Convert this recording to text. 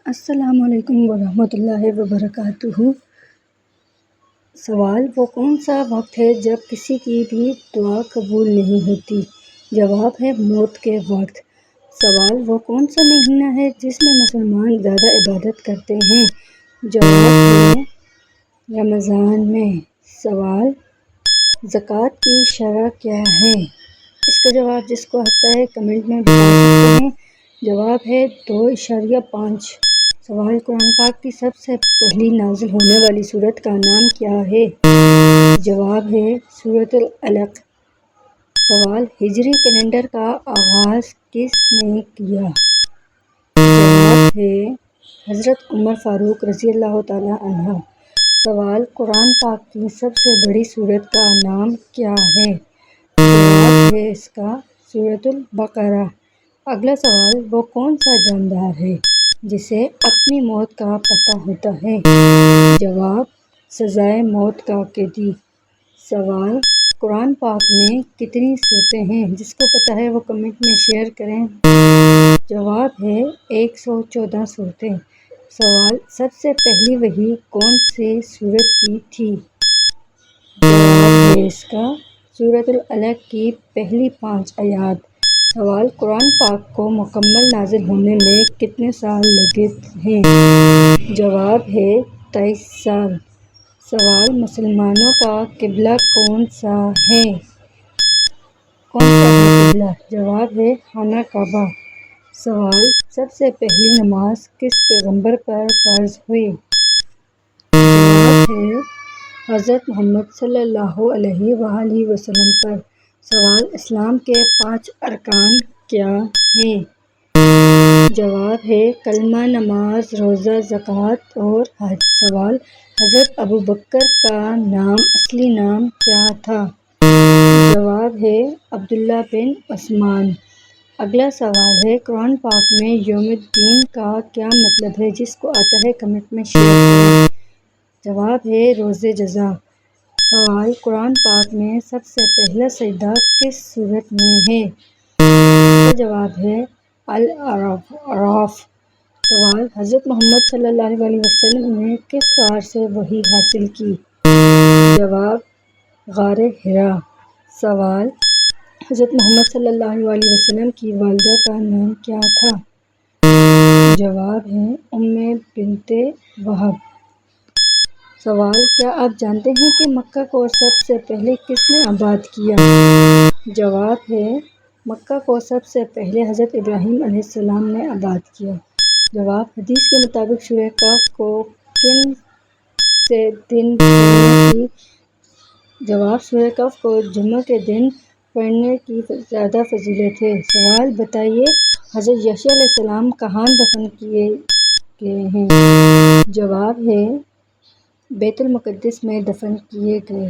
السلام علیکم ورحمۃ اللہ وبرکاتہ۔ سوال: وہ کون سا وقت ہے جب کسی کی بھی دعا قبول نہیں ہوتی؟ جواب ہے موت کے وقت۔ سوال: وہ کون سا مہینہ ہے جس میں مسلمان زیادہ عبادت کرتے ہیں؟ جواب ہے رمضان میں۔ سوال: زکوٰۃ کی شرح کیا ہے؟ اس کا جواب جس کو آتا ہے کمنٹ میں بتا سکتے ہیں۔ جواب ہے 2.5۔ سوال: قرآن پاک کی سب سے پہلی نازل ہونے والی سورت کا نام کیا ہے؟ جواب ہے سورۃ العلق۔ سوال: ہجری کیلنڈر کا آغاز کس نے کیا؟ جواب ہے حضرت عمر فاروق رضی اللہ تعالیٰ عنہ۔ سوال: قرآن پاک کی سب سے بڑی سورت کا نام کیا ہے؟ جواب ہے اس کا سورۃ البقرہ۔ اگلا سوال: وہ کون سا جاندار ہے جسے اپنی موت کا پتہ ہوتا ہے؟ جواب: سزائے موت کا قیدی۔ سوال: قرآن پاک میں کتنی سورتیں ہیں؟ جس کو پتہ ہے وہ کمنٹ میں شیئر کریں۔ جواب ہے 114 سورتیں۔ سوال: سب سے پہلی وحی کون سی سورت کی تھی؟ جواب ہے اس کا سورۃ العلق کی پہلی 5 آیات۔ سوال: قرآن پاک کو مکمل نازل ہونے میں کتنے سال لگے ہیں؟ جواب ہے 23 سال۔ سوال: مسلمانوں کا قبلہ کون سا ہے؟ قبلہ؟ جواب ہے خانہ کعبہ۔ سوال: سب سے پہلی نماز کس پیغمبر پر فرض ہوئی؟ جواب ہے حضرت محمد صلی اللہ علیہ وآلہ وسلم پر۔ سوال: اسلام کے 5 ارکان کیا ہیں؟ جواب ہے کلمہ، نماز، روزہ، زکوٰۃ اور حج۔ سوال: حضرت ابوبکر کا اصلی نام کیا تھا؟ جواب ہے عبداللہ بن عثمان۔ اگلا سوال ہے قرآن پاک میں یوم الدین کا کیا مطلب ہے؟ جس کو آتا ہے کمنٹ میں شیئر کریں۔ جواب ہے روز جزا۔ سوال: قرآن پاک میں سب سے پہلا سجدہ کس سورت میں ہے؟ اس کا جواب ہے الاعراف۔ سوال: حضرت محمد صلی اللہ علیہ وسلم نے کس غار سے وحی حاصل کی؟ جواب: غار حرا۔ سوال: حضرت محمد صلی اللہ علیہ وسلم کی والدہ کا نام کیا تھا؟ جواب ہے ام بنت وہب۔ سوال: کیا آپ جانتے ہیں کہ مکہ کو سب سے پہلے کس نے آباد کیا؟ جواب ہے مکہ کو سب سے پہلے حضرت ابراہیم علیہ السلام نے آباد کیا۔ جواب: حدیث کے مطابق سورہ کہف کو کن سے دن پڑھنے کی؟ جواب: سورہ کہف کو جمعہ کے دن پڑھنے کی زیادہ فضیلت ہے۔ سوال: بتائیے حضرت یحییٰ علیہ السلام کہاں دفن کیے گئے ہیں؟ جواب ہے بیت المقدس میں دفن کیے گئے۔